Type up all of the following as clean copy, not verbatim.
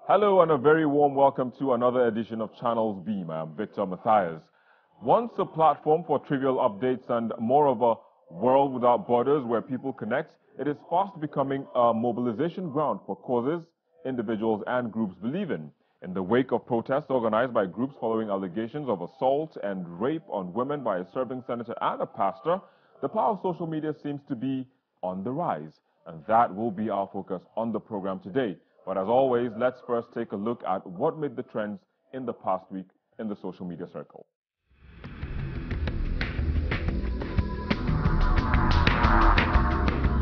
Hello and a very warm welcome to another edition of Channels Beam. I am Victor Matthias. Once a platform for trivial updates and more of a world without borders where people connect, it is fast becoming a mobilization ground for causes individuals and groups believe in. In the wake of protests organized by groups following allegations of assault and rape on women by a serving senator and a pastor, the power of social media seems to be on the rise. And that will be our focus on the program today. But as always, let's first take a look at what made the trends in the past week in the social media circle.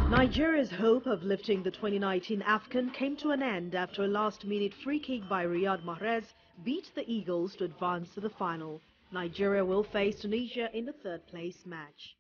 Nigeria's hope of lifting the 2019 AFCON came to an end after a last-minute free kick by Riyad Mahrez beat the Eagles to advance to the final. Nigeria will face Tunisia in the third-place match.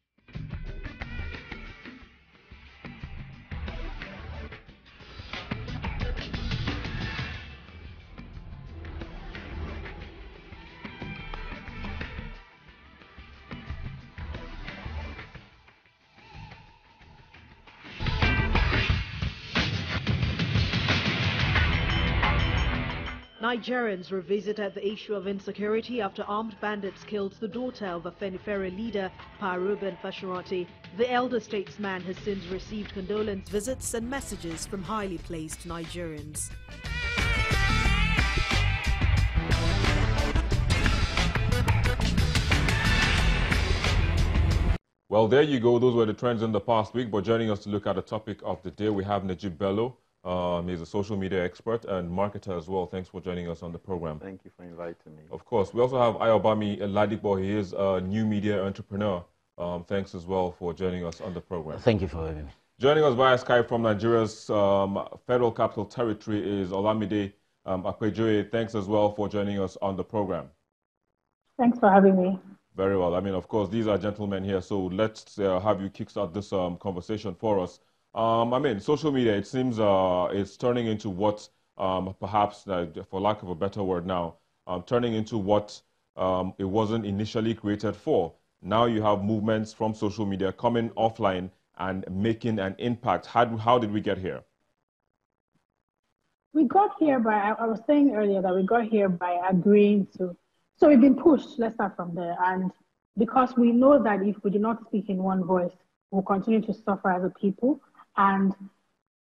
Nigerians revisited the issue of insecurity after armed bandits killed the daughter of Afenifere leader Pa Reuben Fashoranti. The elder statesman has since received condolence visits and messages from highly placed Nigerians. Well, there you go. Those were the trends in the past week. But joining us to look at the topic of the day, we have Najib Bello. He's a social media expert and marketer as well. Thanks for joining us on the program. Thank you for inviting me. Of course. We also have Ayobami Ladipo. He is a new media entrepreneur. Thanks as well for joining us on the program. Thank you for having me. Joining us via Skype from Nigeria's Federal Capital Territory is Olamide Akpejoye. Thanks as well for joining us on the program. Thanks for having me. Very well. I mean, of course, these are gentlemen here, so let's have you kickstart this conversation for us. I mean, social media, it seems it's turning into what perhaps, for lack of a better word now, turning into what it wasn't initially created for. Now you have movements from social media coming offline and making an impact. How did we get here? We got here by, I was saying earlier that we got here by agreeing to, so we've been pushed, let's start from there. And because we know that if we do not speak in one voice, we'll continue to suffer as a people. And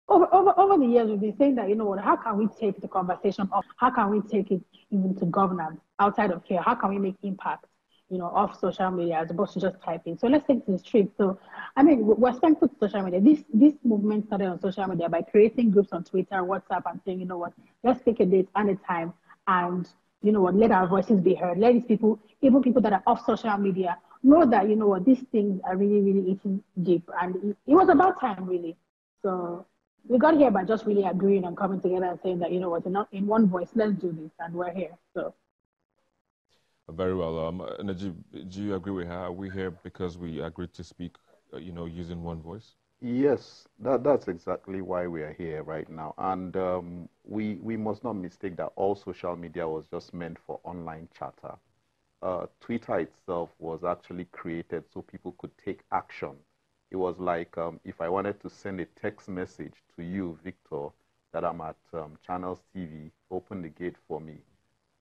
over the years, we've been saying that, you know what, how can we take the conversation up? How can we take it even to governance outside of here? How can we make impact, you know, off social media as opposed to just typing? So let's take it to the street. So, I mean, we're thankful to social media. This movement started on social media by creating groups on Twitter, WhatsApp, and saying, you know what, let's take a date and a time and, you know what, let our voices be heard. Let these people, even people that are off social media, know that, you know what, these things are really, really eating deep. And it was about time, really. So we got here by just really agreeing and coming together and saying that, you know what, in one voice, let's do this. And we're here. So. Very well. Najib, do you agree with her? Are we here because we agreed to speak, you know, using one voice? Yes, that's exactly why we are here right now. And we must not mistake that all social media was just meant for online chatter. Twitter itself was actually created so people could take action. It was like if I wanted to send a text message to you, Victor, that I'm at Channels TV, open the gate for me.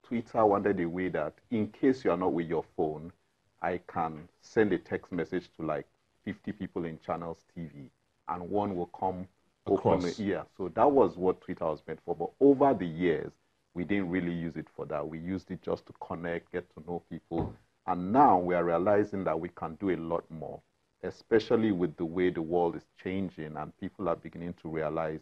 Twitter wanted a way that in case you are not with your phone, I can send a text message to like 50 people in Channels TV, and one will come open the ear. So that was what Twitter was meant for. But over the years, we didn't really use it for that. We used it just to connect, get to know people. And now we are realizing that we can do a lot more, especially with the way the world is changing and people are beginning to realize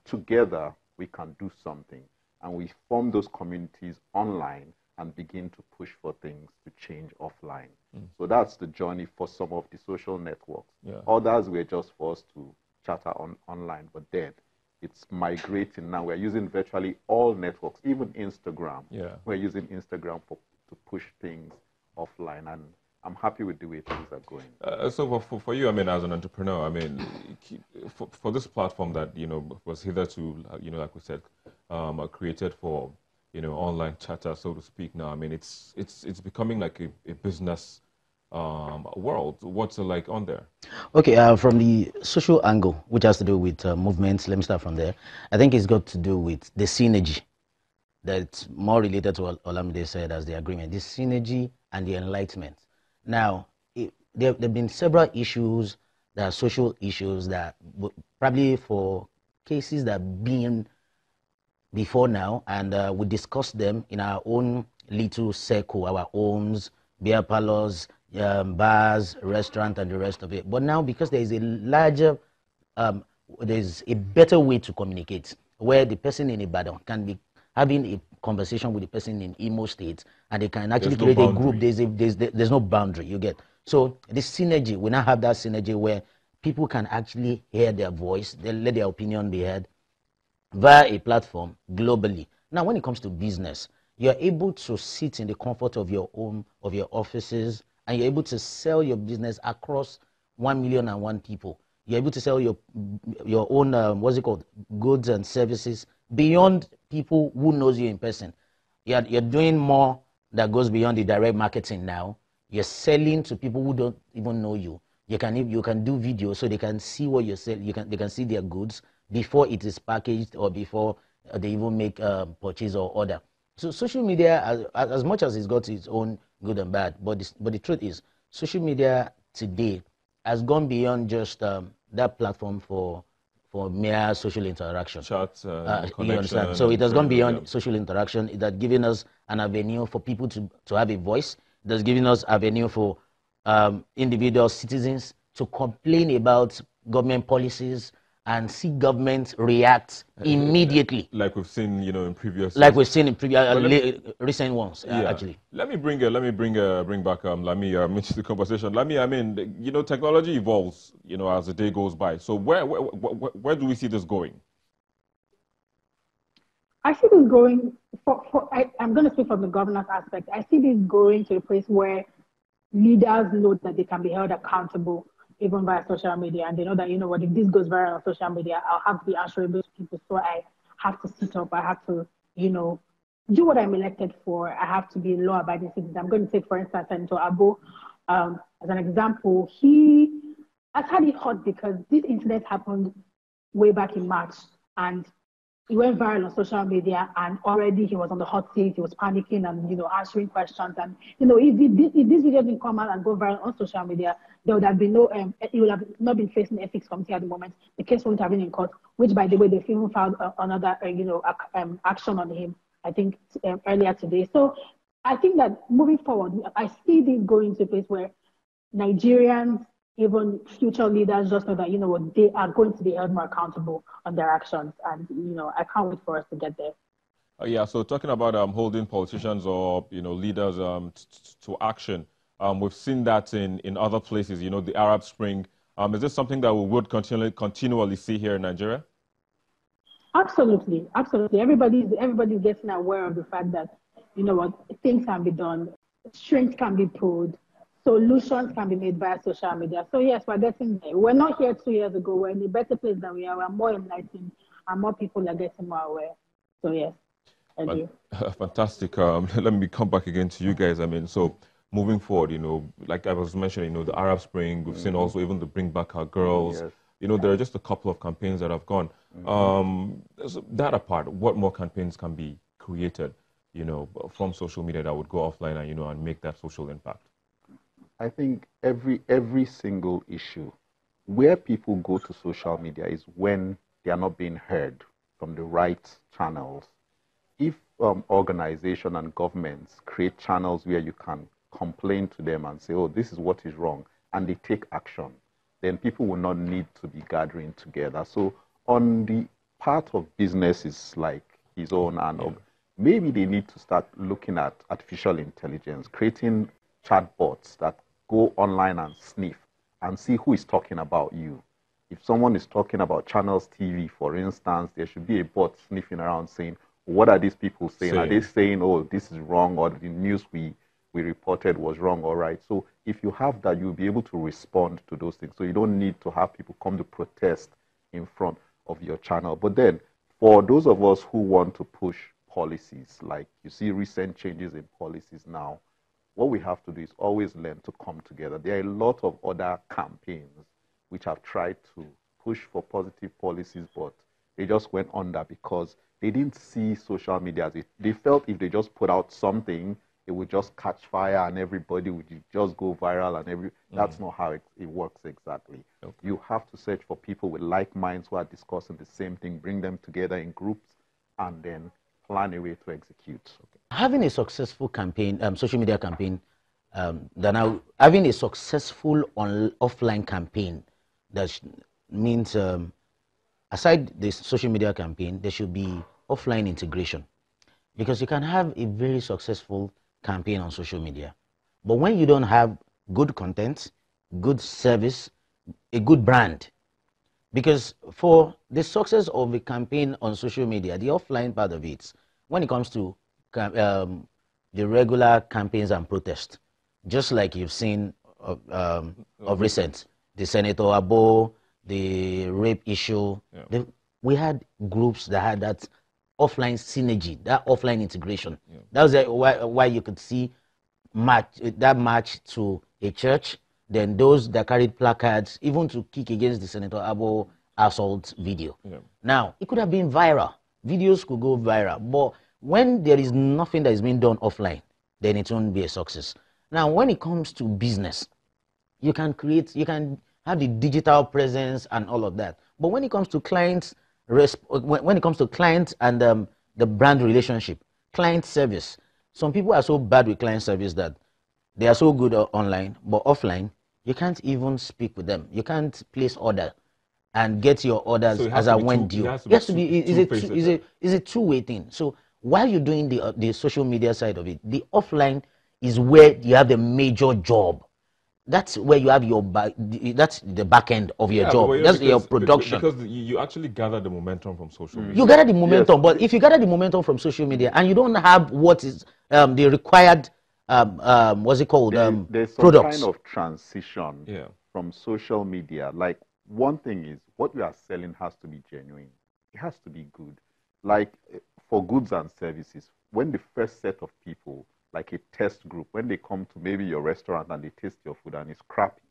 together we can do something. And we form those communities online and begin to push for things to change offline. So that's the journey for some of the social networks. Yeah. Others were just forced to chatter online, but dead. It's migrating now. We're using virtually all networks, even Instagram. Yeah. We're using Instagram to push things offline, and I'm happy with the way things are going. So for you, I mean, as an entrepreneur, I mean, for this platform that, you know, was hitherto, you know, like we said, created for, you know, online chatter, so to speak now, I mean, it's becoming like a business world. What's it like on there? Okay, from the social angle, which has to do with movements, let me start from there. I think it's got to do with the synergy that's more related to what Olamide said as the agreement, the synergy and the enlightenment. Now, there have been several issues that are social issues that probably for cases that have been before now, and we discussed them in our own little circle, our homes, beer parlors, bars, restaurant, and the rest of it. But now, because there is a larger, there's a better way to communicate, where the person in Ibadan can be having a conversation with the person in Imo State, and they can actually create a group. There's no boundary. You get so the synergy. We now have that synergy where people can actually hear their voice, they let their opinion be heard via a platform globally. Now, when it comes to business, you're able to sit in the comfort of your home, of your offices, and you're able to sell your business across 1,000,001 people. You're able to sell your own, what's it called, goods and services beyond people who knows you in person. You're doing more that goes beyond the direct marketing now. You're selling to people who don't even know you. You can do videos so they can see what you sell. They can see their goods before it is packaged or before they even make purchase or order. So social media, as much as it's got its own good and bad, but the truth is, social media today has gone beyond just that platform for mere social interaction. Chats, you understand? So it has gone beyond social interaction. It has given us an avenue for people to have a voice. It has given us avenue for individual citizens to complain about government policies and see government react immediately. Like we've seen, in previous. Like we've seen in previous recent ones, actually. Let me bring back Lami into the conversation. Lami, I mean, technology evolves, as the day goes by. So where do we see this going? I see this going I'm going to speak from the governance aspect. I see this going to a place where leaders know that they can be held accountable even via social media, and they know that, if this goes viral on social media, I'll have to be answerable to people. So I have to sit up. I have to, do what I'm elected for. I have to be a law-abiding citizen. I'm going to take, for instance, Senator Abo as an example. He has had it hot because this incident happened way back in March, and he went viral on social media, and already he was on the hot seat. He was panicking and, answering questions. And, if this video didn't come out and go viral on social media, there would have been no, he would have not been facing the ethics committee at the moment. The case wouldn't have been in court, which, by the way, they've even filed another, action on him, I think, earlier today. So I think that moving forward, I see this going to a place where Nigerians, even future leaders, just know that, they are going to be held more accountable on their actions. And, I can't wait for us to get there. Yeah, so talking about holding politicians or, leaders to action, we've seen that in other places, the Arab Spring. Is this something that we would continually see here in Nigeria? Absolutely, absolutely. Everybody's getting aware of the fact that, things can be done, strings can be pulled, solutions can be made via social media. So yes, we're getting there. We're not here 2 years ago. We're in a better place than we are. We're more enlightened, and more people are getting more aware. So yes, I do. Fantastic. Let me come back again to you guys. I mean, so moving forward, like I was mentioning, the Arab Spring, we've seen also even the Bring Back Our Girls. Yes. There are just a couple of campaigns that have gone. That apart, what more campaigns can be created, from social media that would go offline and, and make that social impact? I think every single issue where people go to social media is when they are not being heard from the right channels. If organizations and governments create channels where you can complain to them and say, oh, this is what is wrong, and they take action, then people will not need to be gathering together. So on the part of businesses like his own, and maybe they need to start looking at artificial intelligence, creating chatbots that go online and sniff and see who is talking about you. If someone is talking about Channels TV, for instance, there should be a bot sniffing around saying, what are these people saying? Are they saying, oh, this is wrong, or the news we reported was wrong, all right? So if you have that, you'll be able to respond to those things. So you don't need to have people come to protest in front of your channel. But then for those of us who want to push policies, like you see recent changes in policies now, what we have to do is always learn to come together. There are a lot of other campaigns which have tried to push for positive policies, but they just went under because they didn't see social media as it. They felt if they just put out something, it would just catch fire and everybody would just go viral and that's not how it works exactly. Okay. You have to search for people with like minds who are discussing the same thing, bring them together in groups, and then plan a way to execute. Okay. Having a successful campaign, social media campaign, having a successful offline campaign, that means aside the social media campaign, there should be offline integration, because you can have a very successful campaign on social media, but when you don't have good content, good service, a good brand, because for the success of a campaign on social media, the offline part of it, when it comes to the regular campaigns and protests, just like you've seen of recent, the Senator Abo, the rape issue, we had groups that had that offline synergy, that offline integration. That was why you could see that march to a church, then those that carried placards, even to kick against the Senator Abo assault video. Now, it could have been viral. Videos could go viral, but when there is nothing that is being done offline, then it won't be a success. Now, when it comes to business, you can have the digital presence and all of that. But when it comes to clients, when it comes to clients and the brand relationship, client service, some people are so bad with client service that they are so good online, but offline, you can't even speak with them. You can't place order and get your orders as I went due. It has to be, is a two-way thing. So while you're doing the social media side of it, the offline is where you have the major job. That's where you have that's the back end of your job. That's your production. Because you actually gather the momentum from social media. You gather the momentum, but if you gather the momentum from social media and you don't have what is the required, what's it called, there's some products. kind of transition from social media. Like, one thing is, what you are selling has to be genuine. It has to be good. Like, for goods and services, when the first set of people, like a test group, when they come to maybe your restaurant and they taste your food and it's crappy,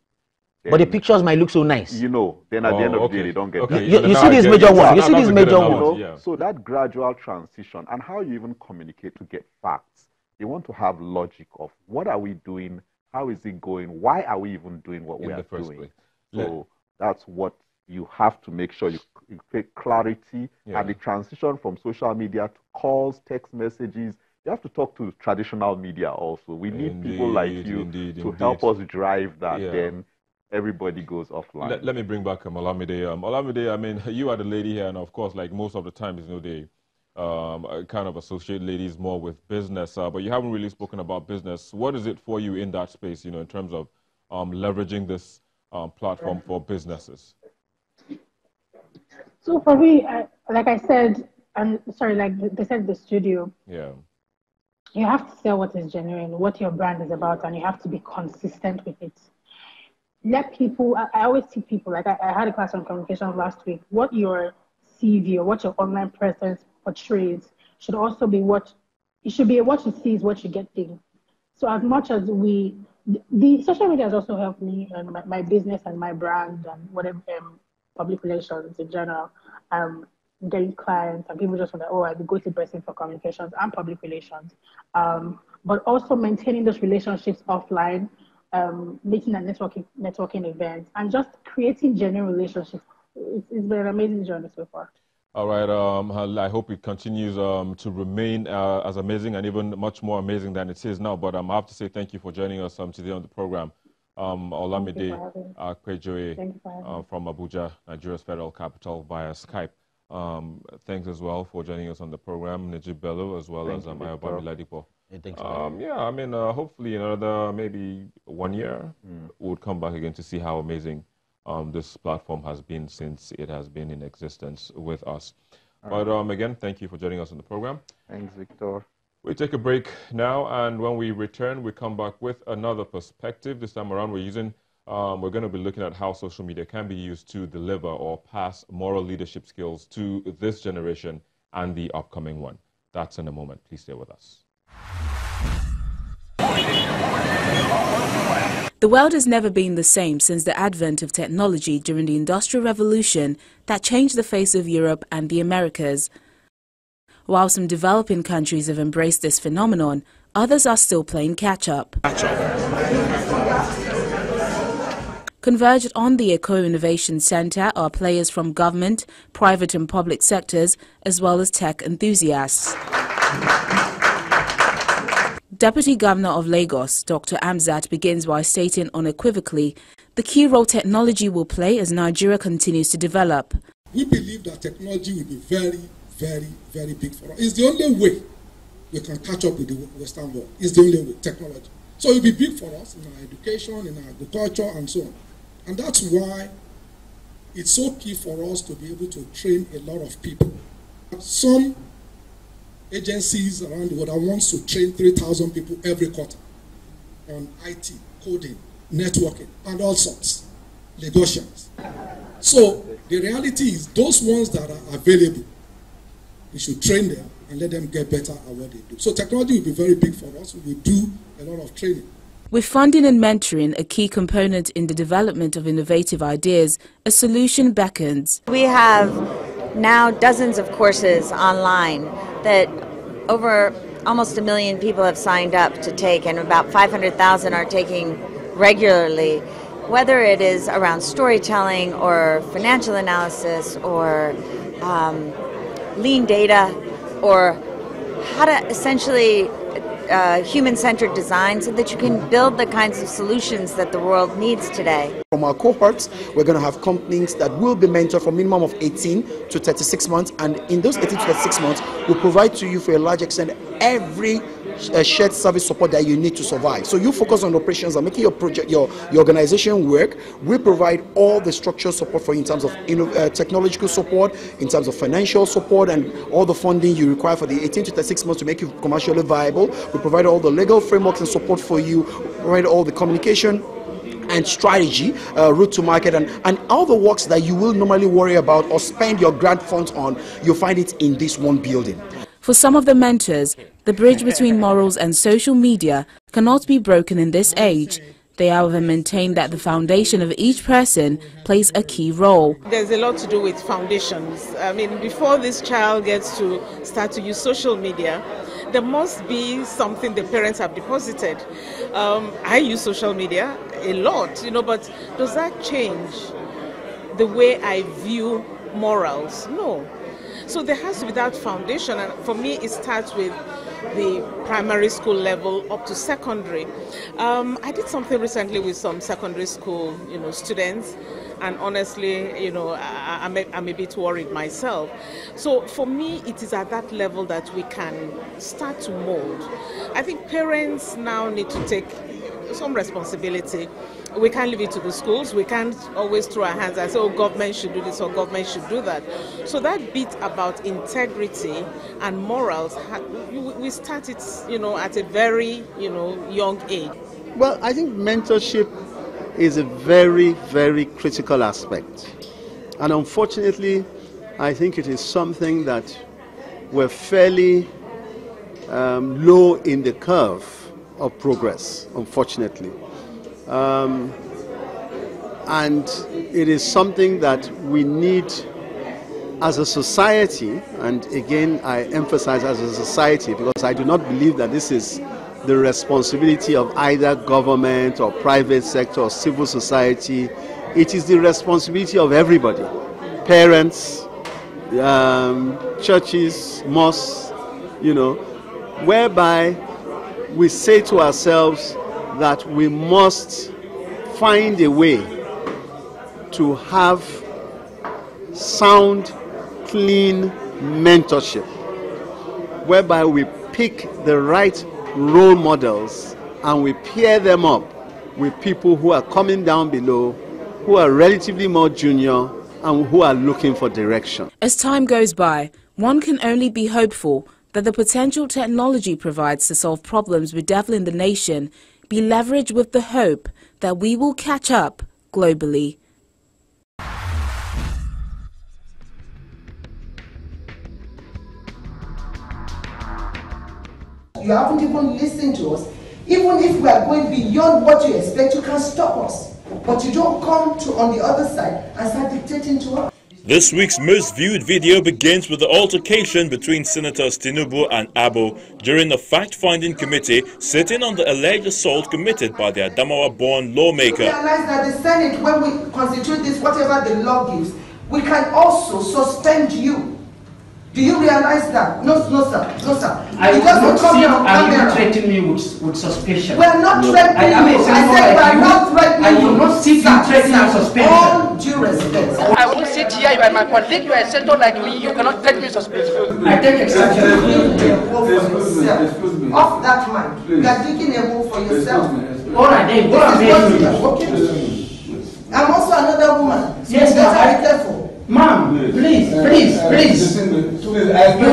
but the pictures might look so nice. You know, then at the end of the day, they don't get that. You see this major one. You see this major one. So that gradual transition and how you even communicate to get facts. You want to have logic of what are we doing? How is it going? Why are we even doing what we are doing? So that's what you have to make sure you create clarity and the transition from social media to calls, text messages. You have to talk to traditional media also. We need people like you to help us drive that. Then everybody goes offline. Let me bring back Olamide. Olamide, I mean, you are the lady here, and of course, like most of the time, they kind of associate ladies more with business, but you haven't really spoken about business. What is it for you in that space, in terms of leveraging this platform for businesses? So for me, like I said, and sorry, like they said in the studio, you have to sell what is genuine, what your brand is about, and you have to be consistent with it. Let people, I always see people, like I had a class on communication last week, what your CV or what your online presence portrays should also be what you see is what you get in. So as much as the social media has also helped me and my business and my brand and whatever, public relations in general, getting clients and people just want to, I'm the go-to person for communications and public relations. But also maintaining those relationships offline, making a networking events, and just creating genuine relationships. It's been an amazing journey so far. All right. I hope it continues to remain as amazing and even much more amazing than it is now. But I have to say thank you for joining us today on the program. Olamide Akpejoye from Abuja, Nigeria's federal capital, via Skype. Thanks as well for joining us on the program, Najib Bello, as well as Ayobami Ladipo. Thanks. I mean, hopefully in another maybe 1 year, we'll come back again to see how amazing this platform has been since it has been in existence with us. But again, thank you for joining us on the program. Thanks, Victor. We take a break now, and when we return, we come back with another perspective. This time around, we're going to be looking at how social media can be used to deliver or pass moral leadership skills to this generation and the upcoming one. That's in a moment. Please stay with us. The world has never been the same since the advent of technology during the Industrial Revolution that changed the face of Europe and the Americas. While some developing countries have embraced this phenomenon, others are still playing catch-up. Converged on the Eco-Innovation Center are players from government, private and public sectors, as well as tech enthusiasts. Deputy Governor of Lagos, Dr. Amzat, begins by stating unequivocally the key role technology will play as Nigeria continues to develop. We believe that technology will be very, very, very big for us. It's the only way we can catch up with the Western world. It's the only way, technology. So it will be big for us in our education, in our agriculture, and so on. And that's why it's so key for us to be able to train a lot of people. Some agencies around the world that wants to train 3,000 people every quarter on IT, coding, networking, and all sorts, Lagosians. So the reality is those ones that are available, we should train them and let them get better at what they do. So technology will be very big for us. We will do a lot of training. With funding and mentoring a key component in the development of innovative ideas, a solution beckons. We have now dozens of courses online that over almost 1 million people have signed up to take, and about 500,000 are taking regularly, whether it is around storytelling or financial analysis or lean data or how to essentially human-centered design so that you can build the kinds of solutions that the world needs today. From our cohorts, we're going to have companies that will be mentored for a minimum of 18 to 36 months, and in those 18 to 36 months, we'll provide to you for a large extent every shared service support that you need to survive. So you focus on operations and making your project, your organization work. We provide all the structural support for you in terms of technological support, in terms of financial support, and all the funding you require for the 18 to 36 months to make you commercially viable. We provide all the legal frameworks and support for you, provide all the communication and strategy, route to market, and all the works that you will normally worry about or spend your grant funds on, you'll find it in this one building. For some of the mentors, the bridge between morals and social media cannot be broken in this age. They, however, maintain that the foundation of each person plays a key role. There's a lot to do with foundations. I mean, before this child gets to start to use social media, there must be something the parents have deposited. I use social media a lot, but does that change the way I view morals? No. So there has to be that foundation, and for me it starts with the primary school level up to secondary. I did something recently with some secondary school students, and honestly I'm a bit worried myself. So for me it is at that level that we can start to mold. I think parents now need to take some responsibility. We can't leave it to the schools. We can't always throw our hands and say, oh, government should do this or government should do that. So that bit about integrity and morals, we started, at a very, young age. Well, I think mentorship is a very, very critical aspect. And unfortunately, I think it is something that we're fairly low in the curve of progress, unfortunately. And it is something that we need as a society, and again I emphasize as a society, because I do not believe that this is the responsibility of either government or private sector or civil society. It is the responsibility of everybody, parents, churches, mosques, whereby we say to ourselves that we must find a way to have sound, clean mentorship, whereby we pick the right role models and we pair them up with people who are coming down below, who are relatively more junior, and who are looking for direction. As time goes by, one can only be hopeful that the potential technology provides to solve problems bedeviling the nation be leveraged with the hope that we will catch up globally. You haven't even listened to us. Even if we are going beyond what you expect, you can stop us. But you don't come to on the other side and start dictating to us. This week's most viewed video begins with the altercation between Senators Tinubu and Abo during the fact-finding committee sitting on the alleged assault committed by the Adamawa-born lawmaker. You realize that the Senate, when we constitute this, whatever the law gives, we can also suspend you. Do you realize that? No, no, sir. No, sir. I will not see you threatening me with suspicion. We are not threatening you. I said we are not threatening you. I will not see you threatening suspension. All due respect. I won't sit here. You are my colleague. You are a senator like me. You cannot threaten me suspension. I take exception. Excuse me. Off that man. You are digging a hole for yourself. All right, then go and I'm also another woman. So yes, ma'am. Be careful. Ma'am, please. You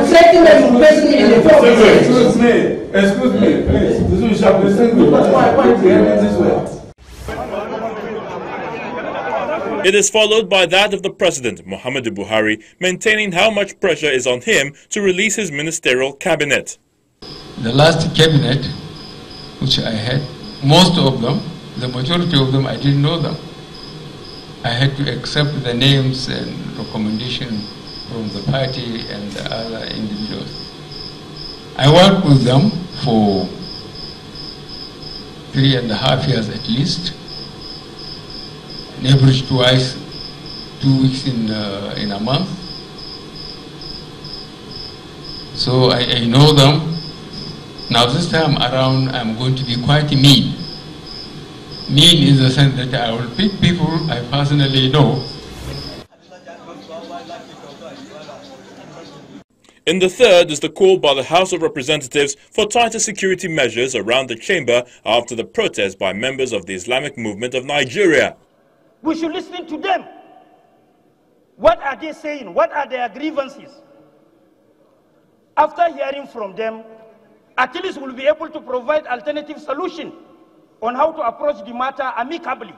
threaten me, you place me in the front. Excuse me, please. You shall listen to me. Why do you behave this way? It is followed by that of the President, Muhammadu Buhari, maintaining how much pressure is on him to release his ministerial cabinet. The last cabinet, which I had, most of them, the majority of them, I didn't know them. I had to accept the names and recommendation from the party and the other individuals. I worked with them for 3.5 years at least, an average twice, 2 weeks in a month. So I know them. Now this time around, I'm going to be quite mean. Mean in the sense that I will pick people I personally know. In the third is the call by the House of Representatives for tighter security measures around the chamber after the protest by members of the Islamic Movement of Nigeria. We should listen to them. What are they saying? What are their grievances? After hearing from them, at least we'll be able to provide alternative solution on how to approach the matter amicably.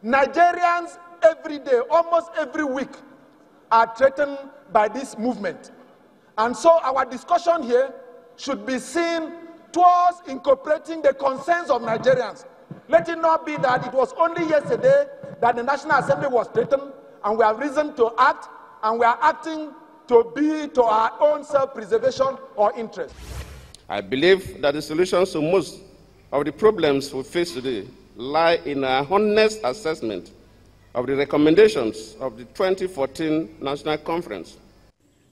Nigerians every day, almost every week, are threatened by this movement. And so our discussion here should be seen towards incorporating the concerns of Nigerians. Let it not be that it was only yesterday that the National Assembly was threatened and we have reason to act, and we are acting to be to our own self-preservation or interest. I believe that the solutions to most of the problems we face today lie in a honest assessment of the recommendations of the 2014 National Conference.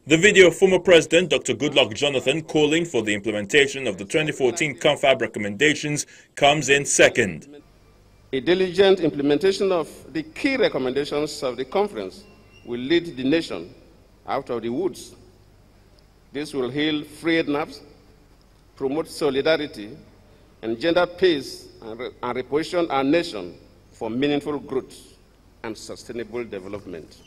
The video of former President Dr. Goodluck Jonathan calling for the implementation of the 2014 Confab recommendations comes in second. A diligent implementation of the key recommendations of the conference will lead the nation out of the woods. This will heal frayed nerves, promote solidarity, engender peace, and reposition our nation for meaningful growth and sustainable development.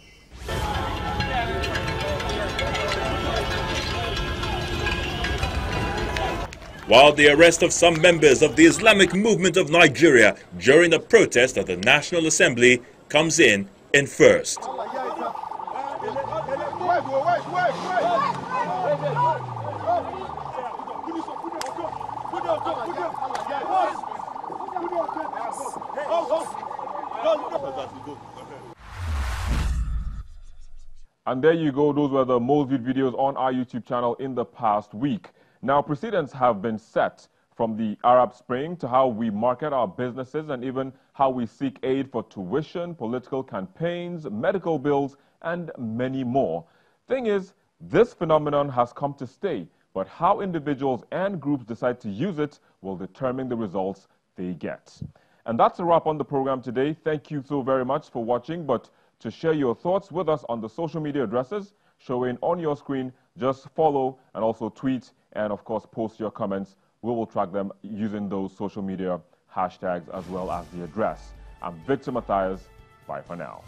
While the arrest of some members of the Islamic Movement of Nigeria during the protest at the National Assembly comes in first. And there you go. Those were the most viewed videos on our YouTube channel in the past week. Now, precedents have been set from the Arab Spring to how we market our businesses and even how we seek aid for tuition, political campaigns, medical bills, and many more. Thing is, this phenomenon has come to stay, but how individuals and groups decide to use it will determine the results they get. And that's a wrap on the program today. Thank you so very much for watching, but to share your thoughts with us on the social media addresses showing on your screen, just follow and also tweet and, of course, post your comments. We will track them using those social media hashtags as well as the address. I'm Victor Matthias. Bye for now.